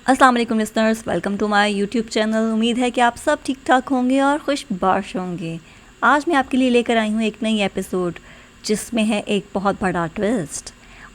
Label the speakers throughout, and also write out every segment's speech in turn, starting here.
Speaker 1: अस्सलाम वालेकुम listeners, welcome to my YouTube channel. उम्मीद है कि आप सब ठीक ठाक होंगे और खुशबाश होंगे। आज मैं आपके लिए लेकर आई हूँ एक नई एपिसोड जिसमें है एक बहुत बड़ा ट्विस्ट,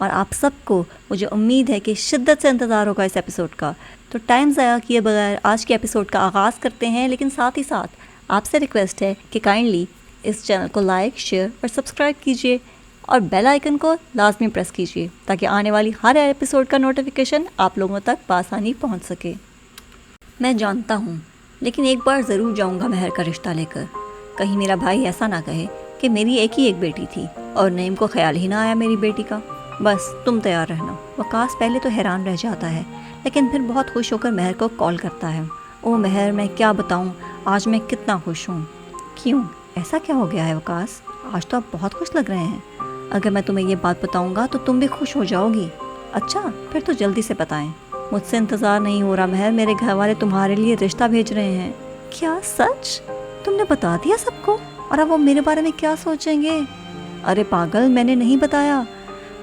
Speaker 1: और आप सबको मुझे उम्मीद है कि शिद्दत से इंतज़ार होगा इस एपिसोड का। तो टाइम ज़ाया किए बगैर आज के एपिसोड का आगाज़ करते हैं, लेकिन साथ ही साथ आपसे रिक्वेस्ट है कि काइंडली इस चैनल को लाइक, शेयर और सब्सक्राइब कीजिए और बेल आइकन को लाजमी प्रेस कीजिए ताकि आने वाली हर एपिसोड का नोटिफिकेशन आप लोगों तक बआसानी पहुंच सके। मैं जानता हूं, लेकिन एक बार ज़रूर जाऊंगा महर का रिश्ता लेकर। कहीं मेरा भाई ऐसा ना कहे कि मेरी एक ही एक बेटी थी और नईम को ख्याल ही ना आया मेरी बेटी का। बस तुम तैयार रहना। वकास पहले तो हैरान रह जाता है, लेकिन फिर बहुत खुश होकर महर को कॉल करता है। ओ महर, मैं क्या बताऊँ, आज मैं कितना खुश हूँ। क्यों, ऐसा क्या हो गया है वकास? आज तो आप बहुत खुश लग रहे हैं। अगर मैं तुम्हें ये बात बताऊंगा तो तुम भी खुश हो जाओगी। अच्छा, फिर तो जल्दी से बताएं। मुझसे इंतज़ार नहीं हो रहा महर, मेरे घर वाले तुम्हारे लिए रिश्ता भेज रहे हैं। क्या सच? तुमने बता दिया सबको? और अब वो मेरे बारे में क्या सोचेंगे? अरे पागल, मैंने नहीं बताया।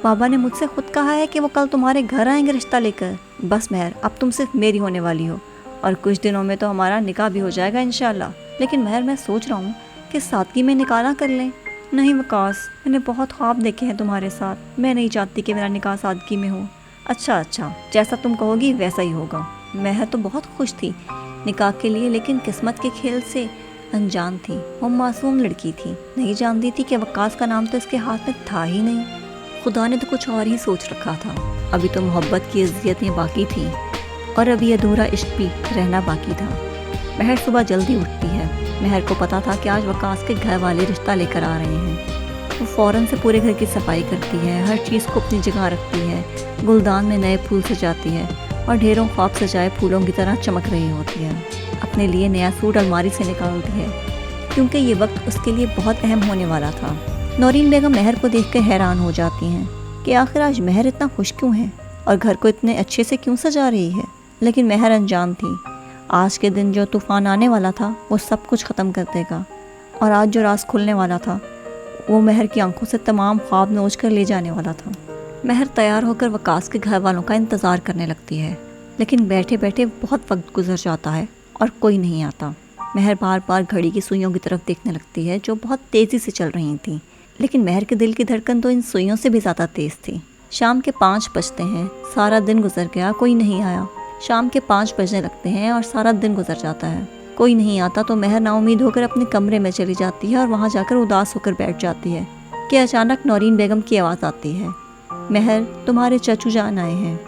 Speaker 1: बाबा ने मुझसे खुद कहा है कि वो कल तुम्हारे घर आएंगे रिश्ता लेकर। बस महर, अब तुम सिर्फ मेरी होने वाली हो और कुछ दिनों में तो हमारा निकाह भी हो जाएगा इंशाल्लाह। लेकिन महर, मैं सोच रहा हूँ कि सादगी में निकाह ना कर लें। नहीं वकास, मैंने बहुत ख्वाब देखे हैं तुम्हारे साथ। मैं नहीं चाहती कि मेरा निकाह सादगी में हो। अच्छा, जैसा तुम कहोगी वैसा ही होगा। मैं तो बहुत खुश थी निकाह के लिए, लेकिन किस्मत के खेल से अनजान थी। वो मासूम लड़की थी, नहीं जानती थी कि वकास का नाम तो इसके हाथ में था ही नहीं। खुदा ने तो कुछ और ही सोच रखा था। अभी तो मोहब्बत की अज़ियतें बाकी थी और अभी अधूरा इश्क भी रहना बाकी था। महर सुबह जल्दी उठती है। महर को पता था कि आज वकास के घर वाले रिश्ता लेकर आ रहे हैं। वो फ़ौरन से पूरे घर की सफाई करती है, हर चीज़ को अपनी जगह रखती है, गुलदान में नए फूल सजाती है और ढेरों ख्वाब सजाए फूलों की तरह चमक रही होती है। अपने लिए नया सूट अलमारी से निकालती है, क्योंकि ये वक्त उसके लिए बहुत अहम होने वाला था। नौरीन बेगम महर को देखकर हैरान हो जाती हैं कि आखिर आज महर इतना खुश क्यों है और घर को इतने अच्छे से क्यों सजा रही है। लेकिन महर अनजान थी, आज के दिन जो तूफ़ान आने वाला था वो सब कुछ ख़त्म कर देगा, और आज जो राज खुलने वाला था वो महर की आंखों से तमाम ख्वाब नोच कर ले जाने वाला था। महर तैयार होकर वकास के घर वालों का इंतज़ार करने लगती है, लेकिन बैठे बैठे बहुत वक्त गुजर जाता है और कोई नहीं आता। महर बार बार घड़ी की सुइयों की तरफ देखने लगती है जो बहुत तेज़ी से चल रही थी, लेकिन महर के दिल की धड़कन तो इन सुइयों से भी ज़्यादा तेज़ थी। शाम के 5 बजते हैं, सारा दिन गुजर गया, कोई नहीं आया। शाम के 5 बजने लगते हैं और सारा दिन गुजर जाता है, कोई नहीं आता। तो महर नाउम्मीद होकर अपने कमरे में चली जाती है और वहाँ जाकर उदास होकर बैठ जाती है कि अचानक नौरीन बेगम की आवाज़ आती है, महर, तुम्हारे चचू जान आए हैं।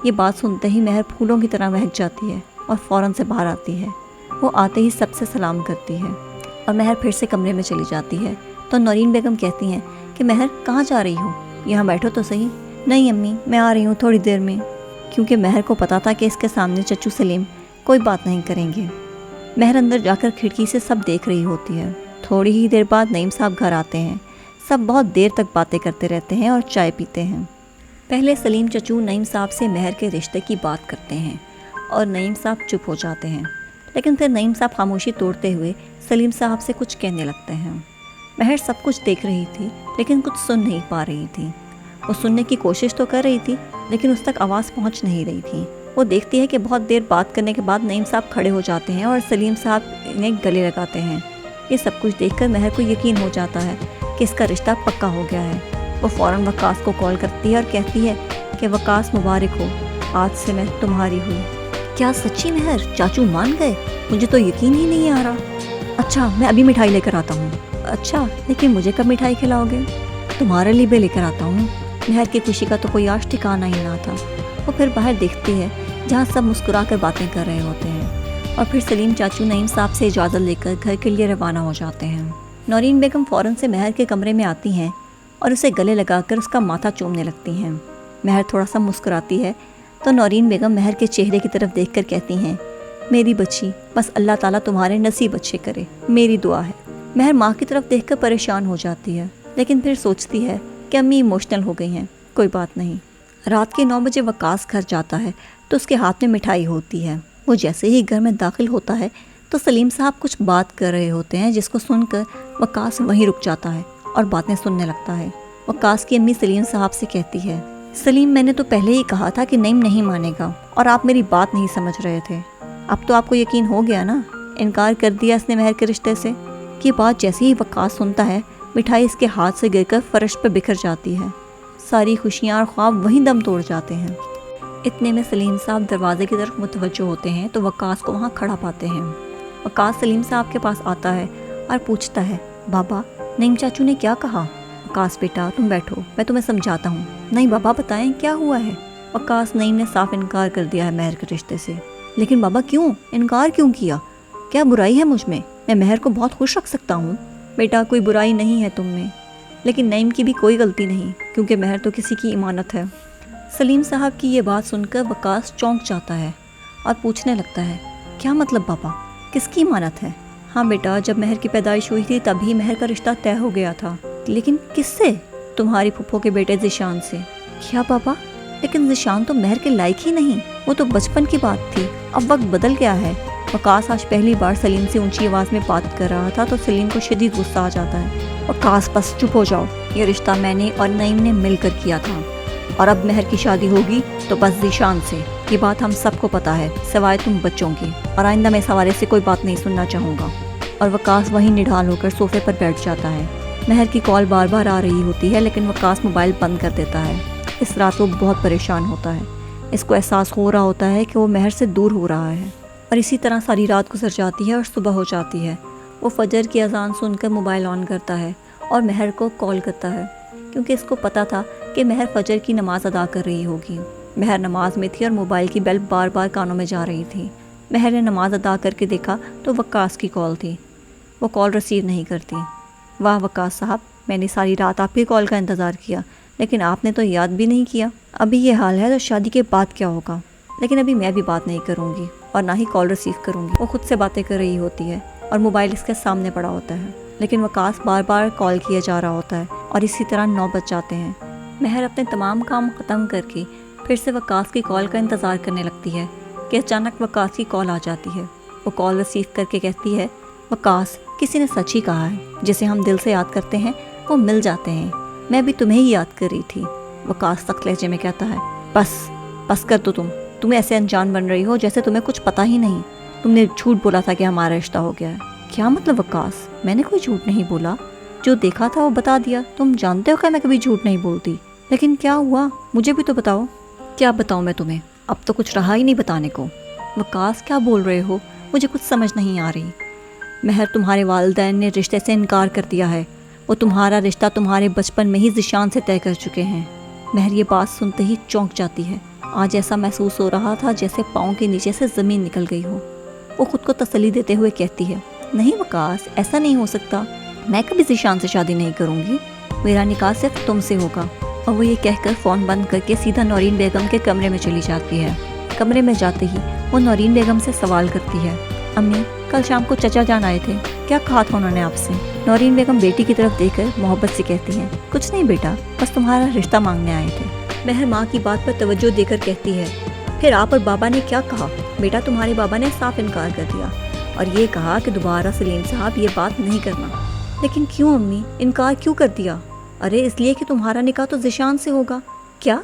Speaker 1: ये बात सुनते ही महर फूलों की तरह महक जाती है और फ़ौरन से बाहर आती है। वो आते ही सबसे सलाम करती है और महर फिर से कमरे में चली जाती है। तो नौरीन बेगम कहती हैं कि महर, कहाँ जा रही हो? यहाँ बैठो तो सही। नहीं अम्मी, मैं आ रही हूँ थोड़ी देर में, क्योंकि महर को पता था कि इसके सामने चचू सलीम कोई बात नहीं करेंगे। महर अंदर जाकर खिड़की से सब देख रही होती है। थोड़ी ही देर बाद नईम साहब घर आते हैं। सब बहुत देर तक बातें करते रहते हैं और चाय पीते हैं। पहले सलीम चचू नईम साहब से महर के रिश्ते की बात करते हैं और नईम साहब चुप हो जाते हैं, लेकिन फिर नईम साहब खामोशी तोड़ते हुए सलीम साहब से कुछ कहने लगते हैं। महर सब कुछ देख रही थी, लेकिन कुछ सुन नहीं पा रही थी। वो सुनने की कोशिश तो कर रही थी, लेकिन उस तक आवाज़ पहुंच नहीं रही थी। वो देखती है कि बहुत देर बात करने के बाद नईम साहब खड़े हो जाते हैं और सलीम साहब इन्हें गले लगाते हैं। ये सब कुछ देखकर महर को यकीन हो जाता है कि इसका रिश्ता पक्का हो गया है। वो फ़ौरन वकास को कॉल करती है और कहती है कि वकास, मुबारक हो, आज से मैं तुम्हारी हुई। क्या सच्ची महर? चाचू मान गए? मुझे तो यकीन ही नहीं आ रहा। अच्छा, मैं अभी मिठाई लेकर आता हूँ। अच्छा, लेकिन मुझे कब मिठाई खिलाओगे? तुम्हारे लिए भी लेकर आता हूँ। महर की खुशी का तो कोई आज ठिकाना ही ना था। वो फिर बाहर देखती है जहाँ सब मुस्कुरा कर बातें कर रहे होते हैं, और फिर सलीम चाचू नईम साहब से इजाज़त लेकर घर के लिए रवाना हो जाते हैं। नौरीन बेगम फ़ौरन से महर के कमरे में आती हैं और उसे गले लगाकर उसका माथा चूमने लगती हैं। महर थोड़ा सा मुस्कुराती है तो नौरीन बेगम महर के चेहरे की तरफ देखकर कहती हैं, मेरी बच्ची, बस अल्लाह ताला तुम्हारे नसीब अच्छे करे, मेरी दुआ है। महर माँ की तरफ देखकर परेशान हो जाती है, लेकिन फिर सोचती है कि अम्मी इमोशनल हो गई हैं, कोई बात नहीं। रात के 9 बजे वकास घर जाता है तो उसके हाथ में मिठाई होती है। वो जैसे ही घर में दाखिल होता है तो सलीम साहब कुछ बात कर रहे होते हैं, जिसको सुनकर वकास वहीं रुक जाता है और बातें सुनने लगता है। वकास की अम्मी सलीम साहब से कहती है, سلیم میں نے تو پہلے ہی کہا تھا کہ نعیم نہیں مانے گا اور آپ میری بات نہیں سمجھ رہے تھے۔ اب تو آپ کو یقین ہو گیا نا، انکار کر دیا اس نے مہر کے رشتے سے۔ یہ بات جیسے ہی وقاص سنتا ہے مٹھائی اس کے ہاتھ سے گر کر فرش پہ بکھر جاتی ہے، ساری خوشیاں اور خواب وہیں دم توڑ جاتے ہیں۔ اتنے میں سلیم صاحب دروازے کی طرف متوجہ ہوتے ہیں تو وقاص کو وہاں کھڑا پاتے ہیں۔ وقاص سلیم صاحب کے پاس آتا ہے اور پوچھتا ہے، بابا نعیم چاچو نے کیا کہا؟ وقاص بیٹا تم بیٹھو، میں تمہیں سمجھاتا ہوں۔ نہیں بابا بتائیں کیا ہوا ہے؟ وقاص نعیم نے صاف انکار کر دیا ہے مہر کے رشتے سے۔ لیکن بابا کیوں انکار کیوں کیا؟ کیا برائی ہے مجھ میں مہر کو بہت خوش رکھ سکتا ہوں۔ بیٹا کوئی برائی نہیں ہے تم میں، لیکن نعیم کی بھی کوئی غلطی نہیں کیونکہ مہر تو کسی کی امانت ہے۔ سلیم صاحب کی یہ بات سن کر وقاص چونک جاتا ہے اور پوچھنے لگتا ہے، کیا مطلب بابا کس کی امانت ہے؟ ہاں بیٹا جب مہر کی پیدائش ہوئی تھی تب ہی مہر کا رشتہ طے ہو گیا تھا، لیکن کس سے؟ تمہاری پھپھو کے بیٹے ذیشان سے۔ کیا بابا؟ لیکن ذیشان تو مہر کے لائق ہی نہیں، وہ تو بچپن کی بات تھی، اب وقت بدل گیا ہے۔ وقاص آج پہلی بار سلیم سے اونچی آواز میں بات کر رہا تھا تو سلیم کو شدید غصہ آ جاتا ہے۔ وقاص بس چپ ہو جاؤ، یہ رشتہ میں نے اور نعیم نے مل کر کیا تھا، اور اب مہر کی شادی ہوگی تو بس ذیشان سے۔ یہ بات ہم سب کو پتا ہے سوائے تم بچوں کی، اور آئندہ میں اس حوالے سے کوئی بات نہیں سننا چاہوں گا۔ اور وقاص وہیں نڈھال ہو کر صوفے پر بیٹھ جاتا ہے۔ مہر کی کال بار بار آ رہی ہوتی ہے لیکن وقاص موبائل بند کر دیتا ہے۔ اس رات وہ بہت پریشان ہوتا ہے، اس کو احساس ہو رہا ہوتا ہے کہ وہ مہر سے دور ہو رہا ہے، اور اسی طرح ساری رات گزر جاتی ہے اور صبح ہو جاتی ہے۔ وہ فجر کی اذان سن کر موبائل آن کرتا ہے اور مہر کو کال کرتا ہے، کیونکہ اس کو پتا تھا کہ مہر فجر کی نماز ادا کر رہی ہوگی۔ مہر نماز میں تھی اور موبائل کی بیل بار بار کانوں میں جا رہی تھی۔ مہر نے نماز ادا کر کے دیکھا تو وقاص کی کال تھی، وہ کال ریسیو نہیں کرتی۔ واہ وقاص صاحب، میں نے ساری رات آپ کی کال کا انتظار کیا لیکن آپ نے تو یاد بھی نہیں کیا۔ ابھی یہ حال ہے تو شادی کے بعد کیا ہوگا؟ لیکن ابھی میں بھی بات نہیں کروں گی اور نہ ہی کال ریسیو کروں گی۔ وہ خود سے باتیں کر رہی ہوتی ہے اور موبائل اس کے سامنے پڑا ہوتا ہے، لیکن وقاص بار بار کال کیا جا رہا ہوتا ہے اور اسی طرح 9 بج جاتے ہیں۔ مہر اپنے تمام کام ختم کر کے پھر سے وقاص کی کال کا انتظار کرنے لگتی ہے کہ اچانک وقاص کی کال آ جاتی ہے۔ وہ کال ریسیو کر کے کہتی ہے، وقاص کسی نے سچ ہی کہا ہے، جسے ہم دل سے یاد کرتے ہیں وہ مل جاتے ہیں، میں بھی تمہیں ہی یاد کر رہی تھی۔ وقاص سخت لہجے میں کہتا ہے، بس کر دو، تم ایسے انجان بن رہی ہو جیسے تمہیں کچھ پتہ ہی نہیں۔ تم نے جھوٹ بولا تھا کہ ہمارا رشتہ ہو گیا ہے۔ کیا مطلب وقاص؟ میں نے کوئی جھوٹ نہیں بولا، جو دیکھا تھا وہ بتا دیا۔ تم جانتے ہو کہ میں کبھی جھوٹ نہیں بولتی، لیکن کیا ہوا مجھے بھی تو بتاؤ۔ کیا بتاؤں میں تمہیں؟ اب تو کچھ رہا ہی نہیں بتانے کو۔ وقاص کیا بول رہے ہو؟ مجھے کچھ سمجھ نہیں آ رہی۔ مہر تمہارے والدین نے رشتے سے انکار کر دیا ہے، وہ تمہارا رشتہ تمہارے بچپن میں ہی ذیشان سے طے کر چکے ہیں۔ مہر یہ بات سنتے ہی چونک جاتی ہے۔ آج ایسا محسوس ہو رہا تھا جیسے پاؤں کے نیچے سے زمین نکل گئی ہو۔ وہ خود کو تسلی دیتے ہوئے کہتی ہے، نہیں وقاص ایسا نہیں ہو سکتا، میں کبھی ذیشان سے شادی نہیں کروں گی، میرا نکاح صرف تم سے ہوگا۔ اور وہ یہ کہہ کر فون بند کر کے سیدھا نورین بیگم کے کمرے میں چلی جاتی ہے۔ کمرے میں جاتے ہی وہ نورین بیگم سے سوال کرتی ہے، امی کل شام کو چچا جان آئے تھے، کیا کہا تھا انہوں نے آپ سے؟ نورین بیگم بیٹی کی طرف دیکھ کر محبت سے کہتی ہیں، کچھ نہیں بیٹا، بس تمہارا رشتہ مانگنے آئے تھے۔ مہر ماں کی بات پر توجہ دے کر کہتی ہے، پھر آپ اور بابا نے کیا کہا؟ بیٹا تمہارے بابا نے صاف انکار کر دیا اور یہ کہا کہ دوبارہ سلیم صاحب یہ بات نہیں کرنا۔ لیکن کیوں امی، انکار کیوں کر دیا؟ ارے اس لیے کہ تمہارا نکاح تو ذیشان سے ہوگا۔ کیا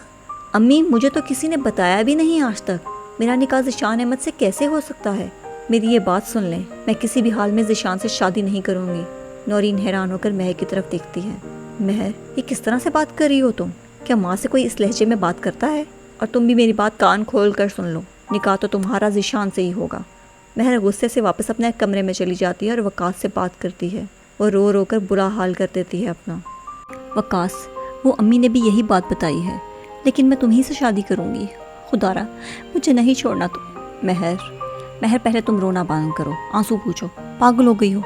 Speaker 1: امی؟ مجھے تو کسی نے بتایا بھی نہیں آج تک، میرا نکاح ذیشان احمد سے کیسے ہو سکتا ہے؟ میری یہ بات سن لیں، میں کسی بھی حال میں ذیشان سے شادی نہیں کروں گی۔ نورین حیران ہو کر مہر کی طرف دیکھتی ہے، مہر یہ کس طرح سے بات کر رہی ہو تم؟ کیا ماں سے کوئی اس لہجے میں بات کرتا ہے؟ اور تم بھی میری بات کان کھول کر سن لو، نکاح تو تمہارا ذیشان سے ہی ہوگا۔ مہر غصے سے واپس اپنے کمرے میں چلی جاتی ہے اور وقاص سے بات کرتی ہے۔ وہ رو رو کر برا حال کر دیتی ہے اپنا۔ وقاص، وہ امی نے بھی یہی بات بتائی ہے، لیکن میں تمہیں سے شادی کروں گی، خدا را مجھے نہیں چھوڑنا تم۔ مہر پہلے تم رونا بند کرو، آنسو پوچھو، پاگل ہو گئی ہو؟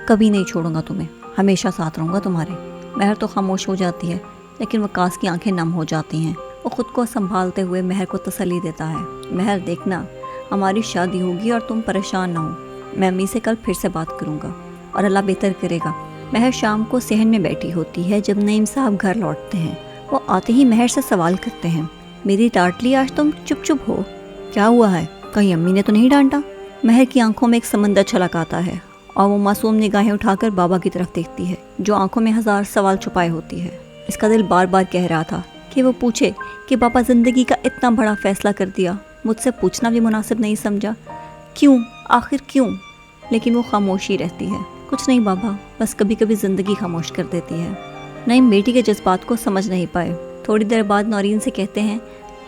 Speaker 1: کبھی نہیں چھوڑوں گا تمہیں، ہمیشہ ساتھ رہوں گا تمہارے۔ مہر تو خاموش ہو جاتی ہے لیکن وقاص کی آنکھیں نم ہو جاتی ہیں۔ وہ خود کو سنبھالتے ہوئے مہر کو تسلی دیتا ہے، مہر دیکھنا ہماری شادی ہوگی اور تم پریشان نہ ہو، میں امی سے کل پھر سے بات کروں گا اور اللہ بہتر کرے گا۔ مہر شام کو صحن میں بیٹھی ہوتی ہے جب نعیم صاحب گھر لوٹتے ہیں۔ وہ آتے ہی مہر سے سوال کرتے ہیں، میری ڈانٹلی آج تم چپ ہو، کیا ہوا ہے؟ کہیں امی نے تو نہیں ڈانٹا؟ مہر کی آنکھوں میں ایک سمندر چھلک آتا ہے اور وہ معصوم نگاہیں اٹھا کر بابا کی طرف دیکھتی ہے جو آنکھوں میں ہزار سوال چھپائے ہوتی ہے۔ اس کا دل بار بار کہہ رہا تھا کہ وہ پوچھے کہ पापा ज़िंदगी का इतना बड़ा फ़ैसला कर दिया, मुझसे पूछना भी मुनासिब नहीं समझा, क्यों, आखिर क्यों? लेकिन वो खामोशी रहती है। कुछ नहीं बाबा, बस कभी कभी ज़िंदगी खामोश कर देती है। नईम बेटी के जज्बात को समझ नहीं पाए। थोड़ी देर बाद नौरीन से कहते हैं,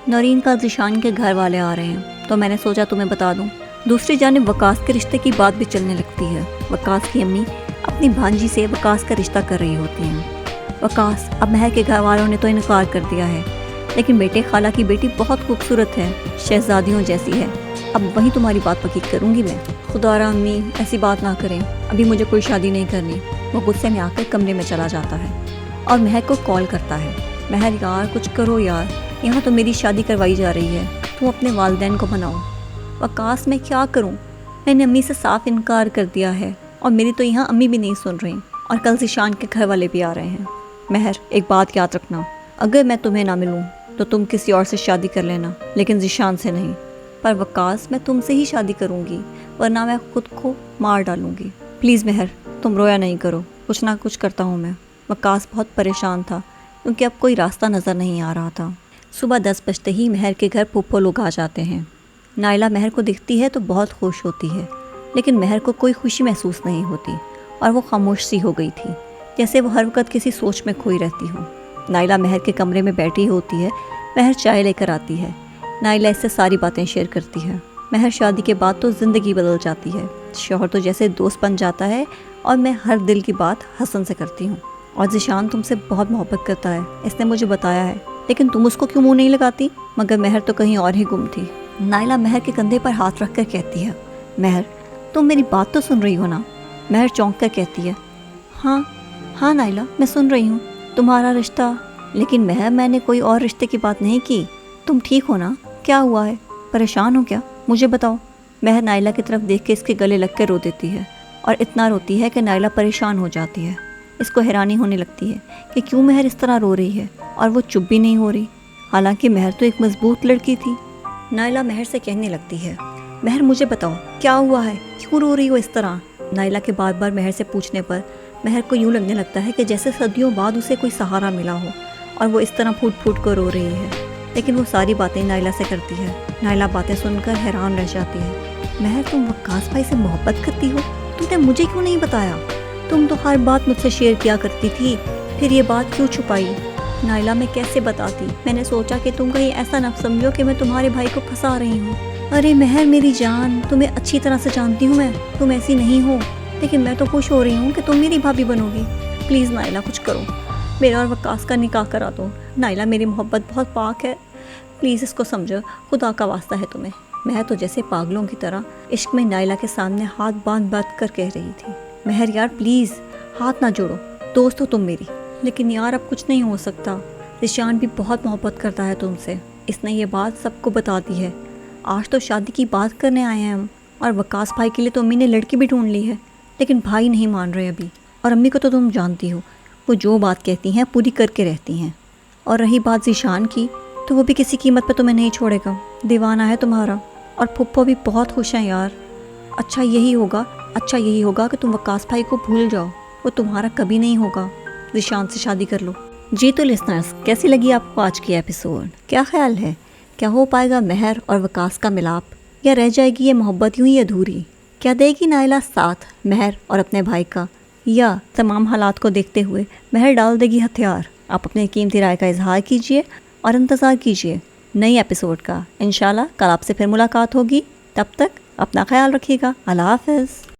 Speaker 1: नौरीन का ज़ीशान के घर वाले आ रहे हैं, तो मैंने सोचा तुम्हें बता दूं। दूसरी जानिब वकास के रिश्ते की बात भी चलने लगती है। वकास की अम्मी अपनी भांजी से वकास का रिश्ता कर रही होती हैं। वकास, अब महर के घर वालों ने तो इनकार कर दिया है, लेकिन बेटे खाला की बेटी बहुत खूबसूरत है, शहजादियों जैसी है, अब वही तुम्हारी बात पक्की करूँगी मैं। खुदारा अम्मी ऐसी बात ना करें, अभी मुझे कोई शादी नहीं करनी। वो गुस्से में आकर कमरे में चला जाता है और महर को कॉल करता है। महर यार कुछ करो यार, यहाँ तो मेरी शादी करवाई जा रही है, तुम अपने वालिदैन को मनाओ। वकास मैं क्या करूँ, मैंने अम्मी से साफ इनकार कर दिया है और मेरी तो यहाँ अम्मी भी नहीं सुन रही, और कल ज़ीशान के घर वाले भी आ रहे हैं। महर एक बात याद रखना, अगर मैं तुम्हें ना मिलूँ तो तुम किसी और से शादी कर लेना, लेकिन ज़ीशान से नहीं। पर वकास मैं तुमसे ही शादी करूँगी, वरना मैं खुद को मार डालूँगी। प्लीज़ महर तुम रोया नहीं करो, कुछ ना कुछ करता हूँ मैं। वकास बहुत परेशान था क्योंकि अब कोई रास्ता नज़र नहीं आ रहा था। सुबह 10 बजते ही महर के घर फूफो लोग आ जाते हैं। नाइला महर को दिखती है तो बहुत खुश होती है, लेकिन महर को कोई खुशी महसूस नहीं होती और वो खामोश सी हो गई थी, जैसे वो हर वक्त किसी सोच में खोई रहती हो। नाइला महर के कमरे में बैठी होती है, महर चाय लेकर आती है। नाइला इससे सारी बातें शेयर करती है। महर शादी के बाद तो ज़िंदगी बदल जाती है, शौहर तो जैसे दोस्त बन जाता है और मैं हर दिल की बात हसन से करती हूँ। और ज़ीशान तुमसे बहुत मोहब्बत करता है, इसने मुझे बताया है, लेकिन तुम उसको क्यों मुँह नहीं लगाती? मगर महर तो कहीं और ही गुम थी। नाइला महर के कंधे पर हाथ रख कर कहती है, महर तुम मेरी बात तो सुन रही हो ना? महर चौंक कर कहती है, हाँ नाइला मैं सुन रही हूँ, तुम्हारा रिश्ता। लेकिन महर मैंने कोई और रिश्ते की बात नहीं की। तुम ठीक हो ना? क्या हुआ है, परेशान हो क्या? मुझे बताओ। महर नाइला की तरफ देख के इसके गले लग कर रो देती है, और इतना रोती है कि नाइला परेशान हो जाती है। इसको हैरानी होने लगती है कि क्यों महर इस तरह रो रही है, और वो चुप भी नहीं हो रही, हालांकि महर तो एक मजबूत लड़की थी। नाइला महर से कहने लगती है, महर मुझे बताओ क्या हुआ है, क्यों रो रही हो इस तरह? नाइला के बार बार महर से पूछने पर महर को यूँ लगने लगता है कि जैसे सदियों बाद उसे कोई सहारा मिला हो और वो इस तरह फूट फूट कर रो रही है। लेकिन वो सारी बातें नाइला से करती है। नाइला बातें सुनकर हैरान रह जाती है। महर तुम वकास भाई से मोहब्बत करती हो? तुमने मुझे क्यों नहीं बताया? तुम तो हर बात मुझसे शेयर किया करती थी, फिर ये बात क्यों छुपाई? नाइला मैं कैसे बताती? मैंने सोचा कि तुम कहीं ऐसा न समझो कि मैं तुम्हारे भाई को फंसा रही हूँ। अरे महर मेरी जान, तुम्हें अच्छी तरह से जानती हूँ मैं, तुम ऐसी नहीं हो, लेकिन मैं तो खुश हो रही हूँ कि तुम मेरी भाभी बनोगी। प्लीज़ नाइला कुछ करो, मेरा और वकास का निकाह करा दो। नाइला मेरी मोहब्बत बहुत पाक है, प्लीज़ इसको समझो, खुदा का वास्ता है तुम्हें। महर तो जैसे पागलों की तरह इश्क में नाइला के सामने हाथ बांध बांध कर कह रही थी, महर यार प्लीज़ हाथ ना जोड़ो, दोस्त हो तुम मेरी। लेकिन यार अब कुछ नहीं हो सकता, ज़ीशान भी बहुत मोहब्बत करता है तुमसे, इसने ये बात सबको बता दी है। आज तो शादी की बात करने आए हैं हम, और वकास भाई के लिए तो अम्मी ने लड़की भी ढूंढ ली है, लेकिन भाई नहीं मान रहे अभी। और अम्मी को तो तुम जानती हो, वो जो बात कहती हैं पूरी करके रहती हैं। और रही बात ज़ीशान की, तो वो भी किसी कीमत पर तुम्हें नहीं छोड़ेगा, दीवाना है तुम्हारा। और फुप्पो भी बहुत खुश हैं यार। अच्छा यही होगा कि तुम वकास भाई को भूल जाओ, वो तुम्हारा कभी नहीं होगा, ज़ीशान से शादी कर लो। जी तो लिसनर्स, कैसी लगी आपको आज की एपिसोड? क्या ख्याल है, क्या हो पाएगा महर और वकास का मिलाप, या रह जाएगी ये मोहब्बत यूं ही अधूरी? क्या देगी नाइला साथ महर और अपने भाई का, या तमाम हालात को देखते हुए महर डाल देगी हथियार? आप अपने कीमती राय का इजहार कीजिए और इंतज़ार कीजिए नई एपिसोड का। इंशाल्लाह कल आपसे फिर मुलाकात होगी, तब तक अपना ख्याल रखिएगा। अल्लाह हाफ़िज़।